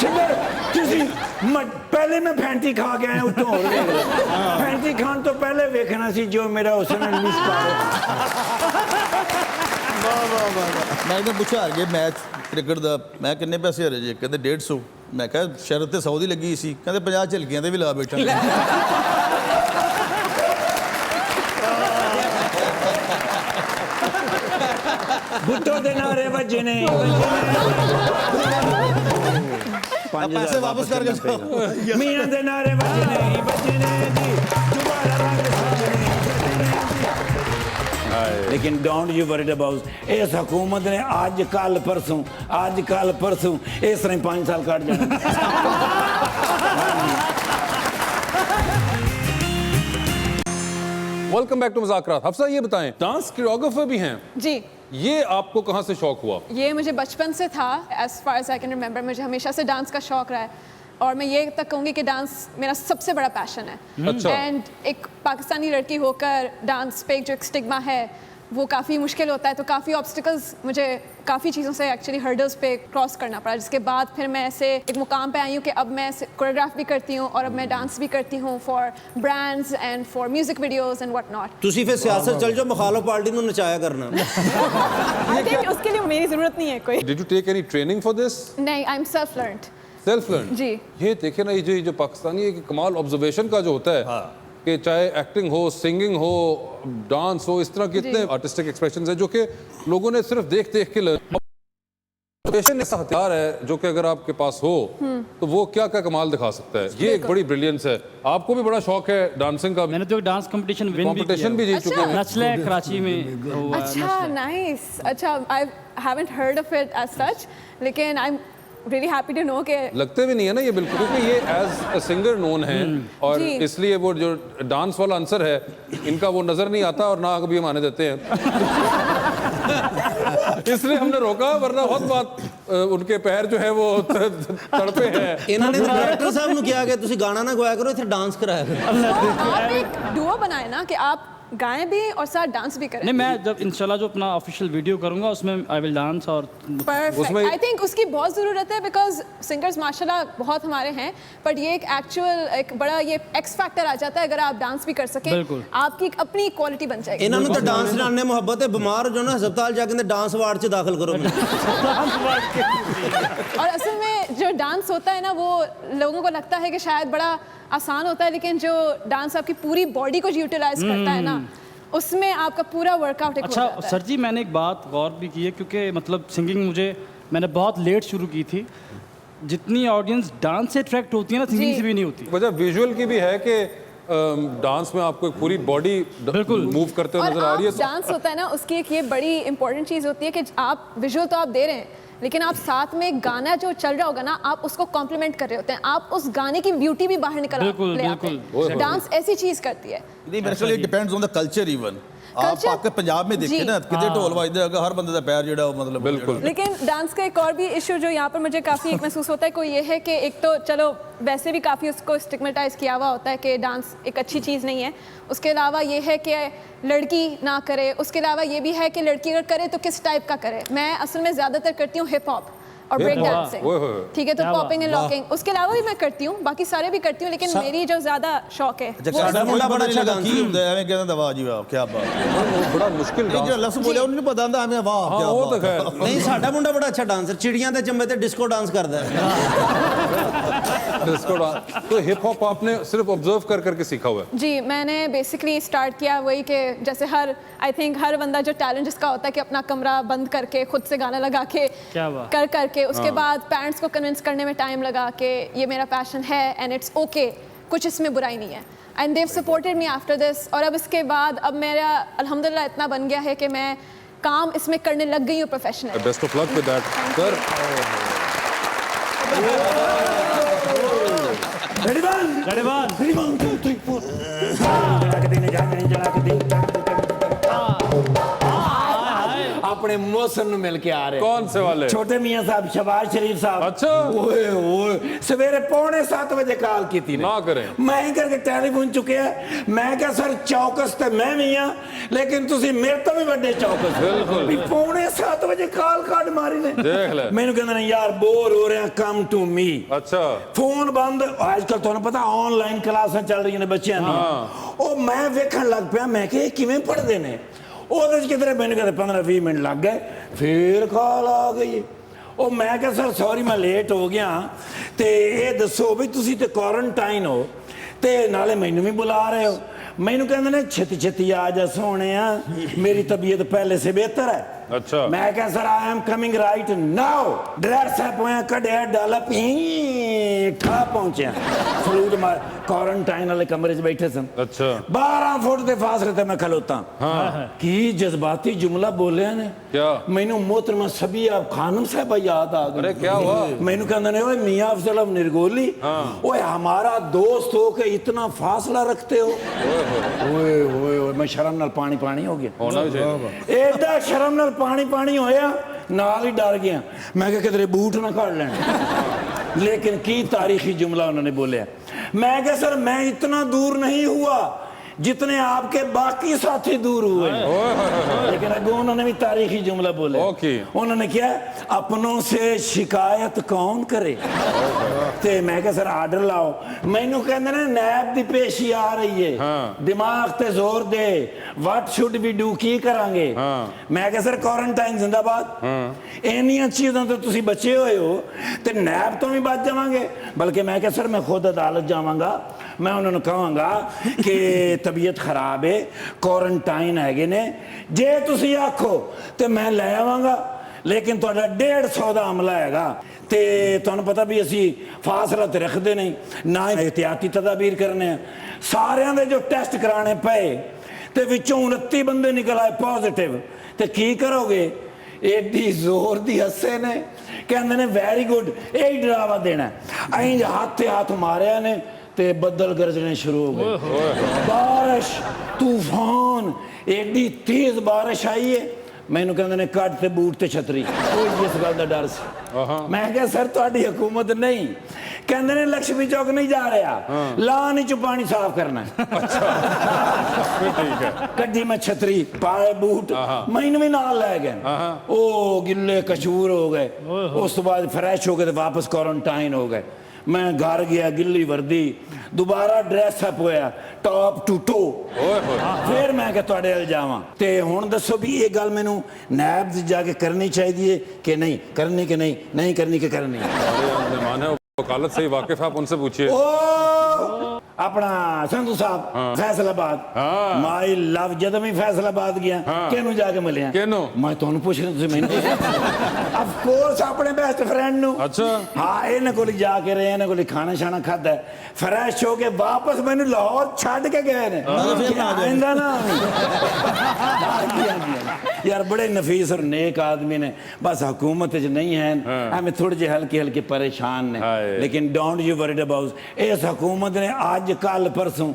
ਸਿੰਦਰ ਤੁਸੀਂ ਪਹਿਲੇ ਮੈਂ ਫੈਂਟੀ ਖਾ ਕੇ ਆਇਆ ਉਤੋਂ ਹੋਰ ਵੇਖ ਲਓ ਫੈਂਟੀ ਖਾਣ ਤੋਂ ਪਹਿਲੇ ਵੇਖਣਾ ਸੀ ਜੋ ਮੇਰਾ ਹੁਸਨ ਮਿਸ ਪਾਇਆ ਮੈਂ ਇਹਨਾਂ ਪੁੱਛਿਆ ਹਾਰ ਗਏ ਮੈਚ ਕ੍ਰਿਕਟ ਦਾ ਮੈਂ ਕਿੰਨੇ ਪੈਸੇ ਹਾਰੇ ਜੇ ਕਹਿੰਦੇ 150 ਮੈਂ ਕਿਹਾ ਸ਼ਰਤ ਤੇ 100 ਦੀ ਲੱਗੀ ਸੀ ਕਹਿੰਦੇ 50 ਝਲਕੀਆਂ ਤੇ ਵੀ ਲਾ ਬੈਠਾ ਬੁੱਟੋ ਦੇ ਨਾਰੇ ਵੱਜੇ ਨੇ ਪੈਸੇ ਵਾਪਸ ਕਰਕੇ ਜਾਓ ਮੀਆਂ ਦੇ ਨਾਰੇ ਵੱਜੇ ਨੇ ਜੀ ਦੁਬਾਰਾ ਰੰਗ ਸਜਣੇ लेकिन डोंट यू वरीड अबाउट इस हुकूमत ने आज कल परसों इस तरह 5 साल काट जाना वेलकम बैक टू मुज़ाकरात। हफ्सा ये बताएं, डांस कोरियोग्राफर भी हैं, जी ये आपको कहाँ से शौक हुआ? ये मुझे बचपन से था। As far as I can remember मुझे हमेशा से डांस का शौक रहा है और मैं ये तक कहूँगी कि डांस मेरा सबसे बड़ा पैशन है। अच्छा। एंड एक पाकिस्तानी लड़की होकर डांस पे जो एक स्टिग्मा है वो काफ़ी मुश्किल होता है, तो काफ़ी ऑब्स्टिकल्स मुझे काफ़ी चीज़ों से एक्चुअली हर्डल्स पे क्रॉस करना पड़ा, जिसके बाद फिर मैं ऐसे एक मुकाम पे आई हूँ कि अब मैं कोरियोग्राफ भी करती हूँ और अब मैं डांस भी करती हूँ for brands and for music videos and what not. ਤੁਸੀਂ ਫਿਰ ਸਿਆਸਤ ਚਲ ਜਾਓ ਮੁਖਾਲਫ ਪਾਰਟੀ ਨੂੰ ਨਚਾਇਆ ਕਰਨਾ आई थिंक उसके लिए मेरी ज़रूरत नहीं है कोई। Did you take any training for this? नहीं, I am self learned. Self learn? जी। ये देखे ना, ये जो पाकिस्तानी एक कमाल ऑब्जर्वेशन का जो होता है कि चाहे एक्टिंग हो, सिंगिंग हो, डांस हो, इस तरह के इतने आर्टिस्टिक एक्सप्रेशंस हैं जो कि लोगों ने सिर्फ देख देख के ऑब्जर्वेशन ऐसा हथियार है जो कि अगर आपके पास हो तो वो क्या क्या कमाल दिखा सकता है। ये एक बड़ी ब्रिलियंस है। आपको भी बड़ा शौक है डांसिंग का? मैंने तो एक डांस कंपटीशन विन कंपटीशन भी जीत चुके हैं। नचले कराची में हुआ। अच्छा, नाइस। अच्छा, I haven't heard of it as such, लेकिन I am really happy to know कि लगते भी नहीं है ना ये बिल्कुल, क्योंकि ये एज अ सिंगर नोन है और जी। इसलिए वो जो डांस वाला आंसर है इनका वो नजर नहीं आता और ना कभी हम आने देते हैं इसलिए हमने रोका, वरना बहुत बात उनके पैर जो है वो तड़पे हैं। ਇਹਨਾਂ ਨੇ ਡਾਇਰੈਕਟਰ ਸਾਹਿਬ ਨੂੰ ਕਿਹਾ ਕਿ ਤੁਸੀਂ ਗਾਣਾ ਨਾ ਗਾਇਆ ਕਰੋ ਇੱਥੇ डांस कराया करो आप एक डुओ बनाए ना कि आप गाएं भी और साथ डांस भी करें। नहीं, मैं जब इंशाल्लाह जो अपना ऑफिशियल वीडियो करूंगा उसमें आई विल डांस और परफेक्ट। उसमें- आई थिंक उसकी बहुत ज़रूरत है बिकॉज सिंगर्स माशाल्लाह बहुत हमारे हैं, बट ये एक एक्चुअल एक बड़ा ये एक्स फैक्टर आ जाता है अगर आप डांस भी कर सकें, बिल्कुल। आपकी एक अपनी क्वालिटी बन जाएगी। ਇਹਨਾਂ ਨੂੰ ਤਾਂ ਡਾਂਸ ਨਾਲ ਨੇ ਮੁਹੱਬਤ ਹੈ ਬਿਮਾਰ ਹੋ ਜਾਓ ਨਾ ਹਸਪਤਾਲ ਜਾ ਕੇ ਡਾਂਸ ਵਾਰਡ 'ਚ ਦਾਖਲ ਕਰੋ और असल में जो डांस होता है ना वो लोगों को लगता है कि शायद बड़ा आसान होता है, लेकिन जो डांस आपकी पूरी बॉडी को यूटिलाइज करता है ना उसमें आपका पूरा वर्कआउट एक अच्छा हो जाता है। सर जी, मैंने एक बात गौर भी की है क्योंकि मतलब सिंगिंग मैंने बहुत लेट शुरू की थी। जितनी ऑडियंस डांस से अट्रैक्ट होती है ना, सिंगिंग जी। से भी नहीं होती। वजह विजुअल की भी है कि डांस में आपको एक पूरी बॉडी बिल्कुल मूव करते हुए और नजर आ रही है। डांस होता है ना उसकी एक ये बड़ी इंपॉर्टेंट चीज़ होती है कि आप विजुअल तो आप दे रहे हैं, लेकिन आप साथ में गाना जो चल रहा होगा ना आप उसको कॉम्प्लीमेंट कर रहे होते हैं, आप उस गाने की ब्यूटी भी बाहर निकल बिल्कुल, ले आते बिल्कुल। हैं। डांस ऐसी चीज़ करती है। नहीं मेरे ख्याल depends on the culture even आप Culture- आपके पंजाब में देखे जी। ना कितने ढोल बजते हैं हर बंदे का पैर जेड़ा मतलब बिल्कुल। लेकिन डांस का एक और भी इशू जो यहाँ पर मुझे काफ़ी महसूस होता है कोई ये है कि एक तो चलो वैसे भी काफ़ी उसको स्टिग्मेटाइज किया हुआ होता है कि डांस एक अच्छी चीज़ नहीं है, उसके अलावा ये है कि लड़की ना करे, उसके अलावा ये भी है कि लड़की अगर करे तो किस टाइप का करे। मैं असल में ज़्यादातर करती हूँ हिप हॉप और ब्रेक Hip hop? डांसिंग, ओए होए। ठीक है, तो क्या पॉपिंग एंड लॉकिंग। उसके अलावा भी मैं करती हूँ, बाकी सारे भी करती हूँ, लेकिन मेरी जो ज्यादा शौक है वो साडा मुंडा बड़ा अच्छा डांसर की ਹੁੰਦਾ ਐਵੇਂ ਕਹਿੰਦਾ ਵਾਹ ਜੀ ਵਾਹ ਕੀ ਬਾਤ वो बड़ा मुश्किल ਇਹ ਜਿਹੜਾ ਲਫ਼ਜ਼ ਬੋਲਿਆ ਉਹਨੂੰ ਨਹੀਂ ਪਤਾ ਹੁੰਦਾ ਐਵੇਂ ਵਾਹ हाँ ਕੀ वो तो ਬਾਤ खैर नहीं साडा मुंडा बड़ा अच्छा डांसर चिड़ियां दे चंबे ते डिस्को डांस करदा है इसको तो हिप हॉप आपने सिर्फ ऑब्जर्व कर करके सीखा हुआ है। जी, मैंने बेसिकली स्टार्ट किया वही कि जैसे आई थिंक हर बंदा जो टैलेंट जिसका होता है कि अपना कमरा बंद करके खुद से गाना लगा के क्या बात। कर करके उसके बाद पेरेंट्स को कन्विंस करने में टाइम लगा के ये मेरा पैशन है एंड इट्स ओके, कुछ इसमें बुराई नहीं है, and they supported me after this. और अब इसके बाद अब मेरा अल्हम्दुलिल्लाह इतना बन गया है कि मैं काम इसमें करने लग गई हूँ professional. Best of luck with that sir. अपने मौसम ਨੂੰ ਮਿਲ ਕੇ ਆ ਰਹੇ कौन से वाले? ਛੋਟੇ ਮੀਆਂ ਸਾਹਿਬ ਸ਼ਬਾਜ਼ ਸ਼ਰੀਫ ਸਾਹਿਬ। अच्छा। ਓਏ ਓਏ ਸਵੇਰੇ 6:45 ਵਜੇ ਕਾਲ ਕੀਤੀ ਨੇ। ਨਾ ਕਰੇ। ਮੈਂ ਹੀ ਕਰਕੇ ਟੈਲੀਫੋਨ ਚੁੱਕਿਆ, ਮੈਂ ਕਿਹਾ ਸਰ ਚੌਕਸ ਤੇ ਮੈਂ ਵੀ ਆ, ਲੇਕਿਨ ਤੁਸੀਂ ਮੇਰੇ ਤੋਂ ਵੀ ਵੱਡੇ ਚੌਕਸ। ਬਿਲਕੁਲ। ਵੀ 6:45 ਵਜੇ ਕਾਲ ਕੱਢ ਮਾਰੀ ਨੇ। ਦੇਖ ਲੈ। ਮੈਨੂੰ ਕਹਿੰਦੇ ਨੇ ਯਾਰ ਬੋਰ ਹੋ ਰਿਹਾ, ਕਮ ਟੂ ਮੀ। अच्छा ਫੋਨ ਬੰਦ। ਅੱਜ ਕੱਲ ਤੁਹਾਨੂੰ ਪਤਾ ਆਨਲਾਈਨ ਕਲਾਸਾਂ ਚੱਲ ਰਹੀਆਂ ਨੇ ਬੱਚਿਆਂ ਦੀਆਂ। ਉਹ ਮੈਂ ਵੇਖਣ ਲੱਗ ਪਿਆ, ਮੈਂ ਕਿ ਇਹ ਕਿਵੇਂ ਪੜ੍ਹਦੇ ਨੇ। ਉਹਦੇ ਚ ਕਿਧਰੇ ਮੈਨੂੰ ਕਹਿੰਦੇ 15-20 ਮਿੰਟ ਲੱਗ ਗਏ, ਫੇਰ ਕਾਲ ਆ ਗਈ। ਉਹ ਮੈਂ ਕਿਹਾ ਸਰ ਸੌਰੀ ਮੈਂ ਲੇਟ ਹੋ ਗਿਆ, ਤੇ ਇਹ ਦੱਸੋ ਵੀ ਤੁਸੀਂ ਤੇ ਕੁਆਰੰਟਾਈਨ ਹੋ ਤੇ ਨਾਲੇ ਮੈਨੂੰ ਵੀ ਬੁਲਾ ਰਹੇ ਹੋ। ਮੈਨੂੰ ਕਹਿੰਦੇ ਨੇ ਛੇਤੀ ਛੇਤੀ ਆ ਜਾ ਸੋਹਣਿਆ, ਮੇਰੀ ਤਬੀਅਤ ਪਹਿਲੇ ਸੇ ਬਿਹਤਰ ਹੈ। अच्छा मैं क्या sir I am coming right now. Dress है पोया कड़े डाला पी ठा पहुंचे सलूट मार क्वारंटाइन वाले कमरे च बैठे सन। अच्छा 12 फुट के फासले ते मैं खलोता। हाँ की जज्बाती जुमला बोले ने। क्या? मैनू मोहतरमा सभी आप खानम साहब याद आ गई। अरे क्या हुआ? मैनू कहंदे ने ओए मियां अफजल निर्गोली, ओए हमारा दोस्त हो के इतना फासला रखते हो। ओए ओए ओए मैं शर्म नाल पानी पानी हो गया। होना भी चाहिए। एडा शर्म नाल पानी पानी होया, नाल ही डर गया। मैं क्या किधरे बूट ना काट लेना। लेकिन की तारीखी जुमला उन्होंने बोलिया। मैं क्या सर मैं इतना दूर नहीं हुआ जितने आपके बाकी साथी दूर हुए। लेकिन अगो उन्होंने भी तारीखी जुमला बोले। उन्होंने क्या अपनों से शिकायत कौन करे। ते मैं क्या सर आर्डर लाओ। मैनू कहंदे ने नैब दी पेशी आ रही है, दिमाग ते जोर दे, व्हाट शुड वी डू, की करांगे। मैं क्या सर क्वारंटाइन जिंदाबाद। इन्नियां चीज़ां तो तुसी बचे हुए हो ते नैब तो भी बच जावांगे। बल्कि मैं क्या सर मैं खुद अदालत जावांगा, मैं उन्होंने कहांगा कि तबीयत खराब है, क्वारंटाइन हैगे ने, जे तुसी आखो तो मैं ले आवांगा, लेकिन तुहाडा 150 दा अमला हैगा ते तुहानू पता भी असी फासला ते रखदे नहीं ना, एहतियाती तदाबीर करने। सारियां दे जो टेस्ट कराने पे ते विचों 29 बंदे निकल आए पॉजिटिव, ते की करोगे। एडी जोर दी हसे ने, कहंदे ने वेरी गुड, यही डरावा देना। अं हाथ ते हाथ मारिया ने ते बदल गरजने शुरू हो गए। बारिश तूफान, एडी तेज बारिश आई है। मैनू कहंदे ने कट ते बूट ते छतरी। कोई इस गल दा डर सी। मैं क्या सर तुहाडी हुकूमत नहीं। कहंदे ने लक्ष्मी चौक नहीं जा रहा, लान ही पानी साफ करना है। कड्डी मैं छतरी, पाए बूट, मैनू भी नाल लै गए। ओ गिले कचूर हो गए। उस तो बाद फ्रैश हो गए, वापस क्वारंटाइन हो गए। मैं घर गया, गिल्ली वर्दी, दोबारा ड्रेस अप होया टॉप टू टो। फिर मैं क्या तुहाडे अल जावां ते हुण दसो भी ये गल मैनू नैब जाके करनी चाहिए कि नहीं करनी, कि नहीं करनी कि करनी। वकालत से ही वाकिफ है, आप उनसे पूछिए। ओ अपना संधू साहब फैसलाबाद, माई लव जब मैं फैसलाबाद गया केनू जाके मिलिया। मैं तुहानू पुछ रहा, तुसीं मैनू ऑफ कोर्स अपने बेस्ट फ्रेंड नु। अच्छा हाँ, इन्हां कोल जाके रहे, इन्हां कोल खाना शाना खादा, फ्रेश हो के वापस मैनू लाहौर छड्ड के गए ने। आइंदा ना यार बड़े नफीस और नेक आदमी ने, बस हुकूमत च नहीं है, हमें थोड़े जे हल्के हल्के परेशान ने। लेकिन डोंट यू वरीड अबाउट, इस हुकूमत ने आज कल परसों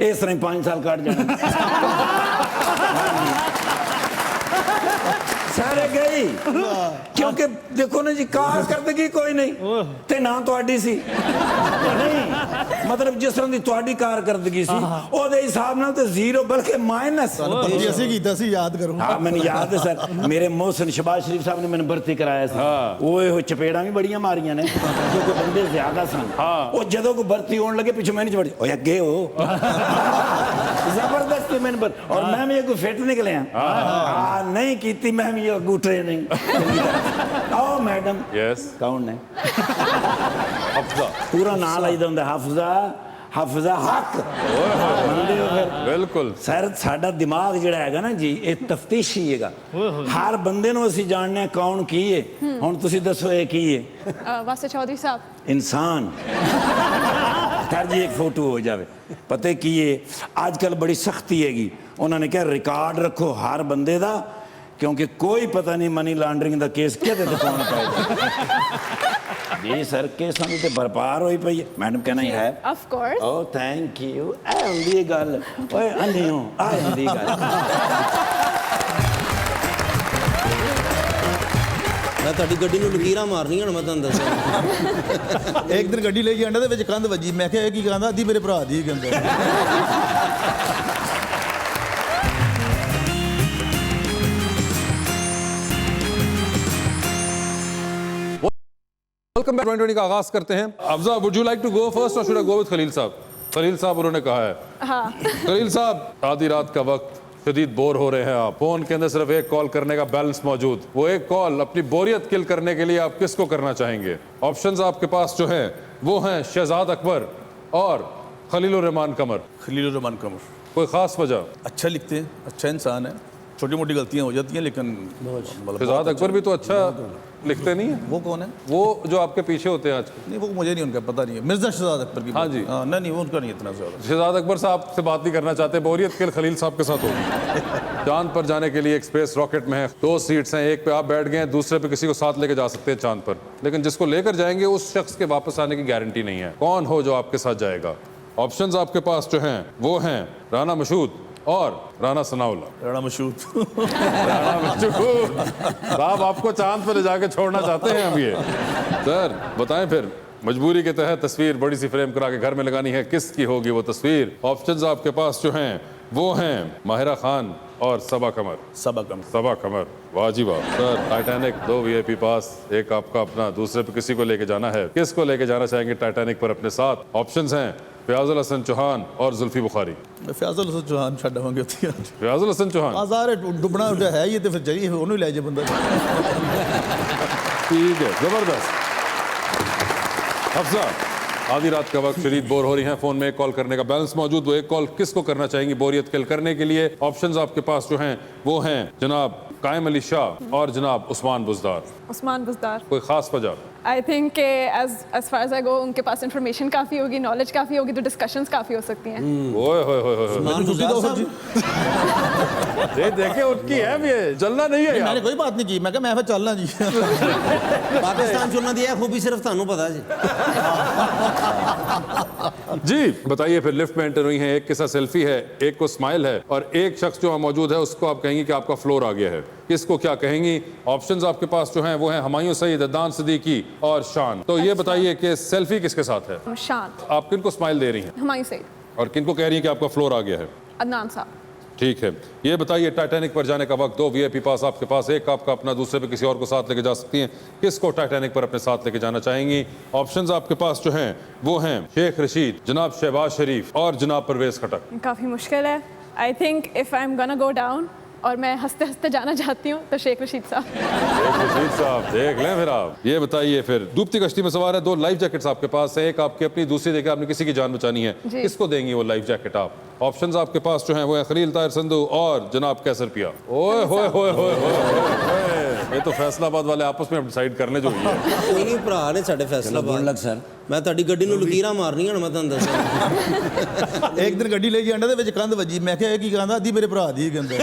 इस तरह 5 साल काट जाना। सर ਮੇਰੇ ਗਈ ਕਿਉਂਕਿ ਦੇਖੋ ਨਾ ਜੀ ਕਾਰਕਰਦਗੀ ਕੋਈ ਨਹੀਂ ਤੇ ਨਾ ਤੁਹਾਡੀ ਸੀ ਨਹੀਂ ਮਤਲਬ ਜਿਸ ਤਰ੍ਹਾਂ ਦੀ ਤੁਹਾਡੀ ਕਾਰਕਰਦਗੀ ਸੀ ਉਹਦੇ ਹਿਸਾਬ ਨਾਲ ਤੇ ਜ਼ੀਰੋ ਬਲਕਿ ਮਾਈਨਸ ਭਰਤੀ ਅਸੀਂ ਕੀਤਾ ਸੀ ਯਾਦ ਕਰੋ ਹਾਂ ਮੈਨੂੰ ਯਾਦ ਹੈ ਸਰ ਮੇਰੇ ਮੋਹਸਿਨ ਸ਼ਬਾਜ਼ ਸ਼ਰੀਫ ਸਾਹਿਬ ਨੇ ਮੈਨੂੰ ਭਰਤੀ ਕਰਾਇਆ ਸੀ ਉਹ ਚਪੇੜਾਂ ਵੀ ਬੜੀਆਂ ਮਾਰੀਆਂ ਨੇ ਕਿਉਂਕਿ ਬੰਦੇ ਜ਼ਿਆਦਾ ਸਨ ਉਹ ਜਦੋਂ ਕੋਈ ਭਰਤੀ ਹੋਣ ਲੱਗੇ ਪਿੱਛੇ ਮੈਂ ਨਹੀਂ ਚੜ੍ਹੀ ਓਏ ਅੱਗੇ ਹੋ ਜ਼ਬਰਦਸਤੀ ਮੈਨੂੰ और मैं भी एक फिट निकले नहीं की मैं भी अंगूठे नहीं आओ मैडम यस कौन है हफ्जा पूरा नाम लाइदा हुंदा हाफिजा हाफिजा हक बिल्कुल सर साडा दिमाग जिहड़ा हैगा ना जी ये तफ्तीशी हैगा हर बंदे नूं असीं जानने कौन की है हुण तुसीं दसो ये की है वास्ते चौधरी साहब इंसान खैर जी एक फोटो हो जाए पता की है आजकल बड़ी सख्ती हैगी उन्होंने क्या रिकॉर्ड रखो हर बंदे दा क्योंकि कोई पता नहीं मनी लॉन्ड्रिंग दा केस किहदे ते कौन पाएगा जी सर केसां दी ते भरपार होई पई है मैडम कहना ही है of course oh thank you ए हुंदी गल ओए अन्नियो आ हुंदी गल मैं ਤੁਹਾਡੀ ਗੱਡੀ ਨੂੰ ਲਕੀਰਾਂ ਮਾਰਨੀਆਂ ਹੁਣ ਮੈਂ ਤੁਹਾਨੂੰ ਦੱਸਾਂ ਇੱਕ ਦਿਨ ਗੱਡੀ ਲੈ ਕੇ ਆਂਦਾ ਦੇ ਵਿੱਚ ਕੰਧ ਵੱਜੀ ਮੈਂ ਕਿਹਾ ਇਹ ਕੀ ਕਹਿੰਦਾ ਅੱਧੀ ਮੇਰੇ ਭਰਾ ਦੀ ਕਹਿੰਦਾ वेलकम बैक 2020 का आगाज करते हैं Afza would you like to go first और should I go with Khalil साहब उन्होंने कहा है खलील साहब आधी रात का वक्त शदीद बोर हो रहे हैं आप फोन के अंदर सिर्फ एक कॉल करने का बैलेंस मौजूद वो एक कॉल अपनी बोरियत किल करने के लिए आप किसको करना चाहेंगे ऑप्शंस आपके पास जो हैं वो हैं शहजाद अकबर और खलीलुर रहमान कमर खलीलुर रहमान कमर कोई खास वजह अच्छा लिखते हैं अच्छा इंसान है छोटी मोटी गलतियां हो जाती हैं लेकिन शहजाद अकबर भी तो अच्छा लिखते नहीं है वो कौन है वो जो आपके पीछे होते हैं आज नहीं वो मुझे नहीं उनका पता नहीं है मिर्जा शहजाद अकबर की हाँ जी। नहीं वो उनका नहीं इतना ज्यादा शहजाद अकबर साहब से बात नहीं करना चाहते बोरियत के खलील साहब के साथ होगी चांद पर जाने के लिए एक स्पेस रॉकेट में है 2 सीट्स हैं एक पे आप बैठ गए दूसरे पे किसी को साथ लेके जा सकते हैं चांद पर लेकिन जिसको लेकर जाएंगे उस शख्स के वापस आने की गारंटी नहीं है कौन हो जो आपके साथ जाएगा ऑप्शंस आपके पास जो हैं वो हैं राना मशहूद और राना सनाउल्ला राणा मशहूद साहब आपको चांद पर ले जाके छोड़ना चाहते हैं हम ये सर बताएं फिर मजबूरी के तहत तस्वीर बड़ी सी फ्रेम करा के घर में लगानी है किसकी होगी वो तस्वीर ऑप्शंस आपके पास जो हैं वो हैं माहिरा खान और सबा कमर वाह जी वाह सर टाइटैनिक 2 VIP पास एक आपका अपना दूसरे पे किसी को लेके जाना है किसको लेके जाना चाहेंगे टाइटैनिक पर अपने साथ ऑप्शंस हैं फयाजुल हसन चौहान और जुल्फी बुखारी फयाजुल हसन चौहान छड़ देवांगे फयाजुल हसन चौहान आजार डुबना है ये तो फिर चाहिए उन्होंने ले जाए बंदा ठीक है जबरदस्त अफजा आधी रात का वक्त शदीद बोर हो रही हैं फोन में एक कॉल करने का बैलेंस मौजूद वो एक कॉल किसको करना चाहेंगी बोरियत किल करने के लिए ऑप्शंस आपके पास जो हैं वो हैं जनाब कायम अली शाह और जनाब उस्मान बुज़दार कोई खास वजह I think as far as I go उनके पास इंफॉर्मेशन काफ़ी होगी नॉलेज काफ़ी होगी तो डिस्कशंस काफ़ी हो सकती हैं ओए होए होए होए देखे उनकी है भी जलना नहीं है मैंने कोई बात नहीं की मैं फिर चलना जी पाकिस्तान चुनना दी है खूबी सिर्फ थानू पता जी बताइए फिर लिफ्ट में एंटर हुई हैं एक के साथ सेल्फी है एक को स्माइल है और एक शख्स जो मौजूद है उसको आप कहेंगे कि आपका फ्लोर आ गया है किसको क्या कहेंगी ऑप्शंस आपके पास जो हैं वो हैं हुमायूं सईद अदनान सिद्दीकी और शान तो ये बताइए कि सेल्फी किसके साथ है शान आप किनको स्माइल दे रही हैं हुमायूं सईद और किनको कह रही हैं कि आपका फ्लोर आ गया है अदनान साहब ठीक है ये बताइए टाइटैनिक पर जाने का वक्त 2 VIP पास आपके पास एक आपका अपना दूसरे पे किसी और को साथ लेके जा सकती हैं किसको टाइटैनिक पर अपने साथ लेके जाना चाहेंगी ऑप्शंस आपके पास जो हैं वो हैं शेख रशीद जनाब शहबाज शरीफ और जनाब परवेज खटक काफ़ी मुश्किल है I think if I am gonna go down और मैं हंसते हंसते जाना चाहती हूँ तो शेख रशीद साहब देख लें फिर आप ये बताइए फिर डूबती कश्ती में सवार है 2 लाइफ जैकेट्स आपके पास है एक आपकी अपनी दूसरी देखिए आपने किसी की जान बचानी है किसको देंगी वो लाइफ जैकेट आप ऑप्शंस आपके पास जो हैं वो है खलील ताहिर संधू और जनाब कैसर पिया ओए होए होए होए होए ये तो फैसलाबाद वाले आपस में डिसाइड करने जो हुई है कोई नहीं भरा ने साडे फैसलाबाद लग सर मैं ਤੁਹਾਡੀ ਗੱਡੀ ਨੂੰ ਲਕੀਰਾਂ ਮਾਰਨੀਆਂ ਹੁਣ ਮੈਂ ਤੁਹਾਨੂੰ ਦੱਸਾਂ ਇੱਕ ਦਿਨ ਗੱਡੀ ਲੈ ਕੇ ਆਂਦਾ ਦੇ ਵਿੱਚ ਕੰਧ ਵੱਜੀ ਮੈਂ ਕਿਹਾ ਇਹ ਕੀ ਕਹਿੰਦਾ ਅੱਧੀ ਮੇਰੇ ਭਰਾ ਦੀ ਕਹਿੰਦਾ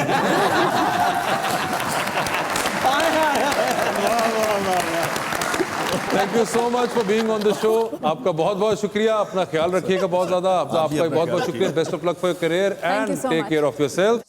thank you so much for being on the show आपका बहुत बहुत शुक्रिया अपना ख्याल रखिएगा बहुत ज्यादा आपका बहुत बहुत शुक्रिया best of luck for your career and take care of yourself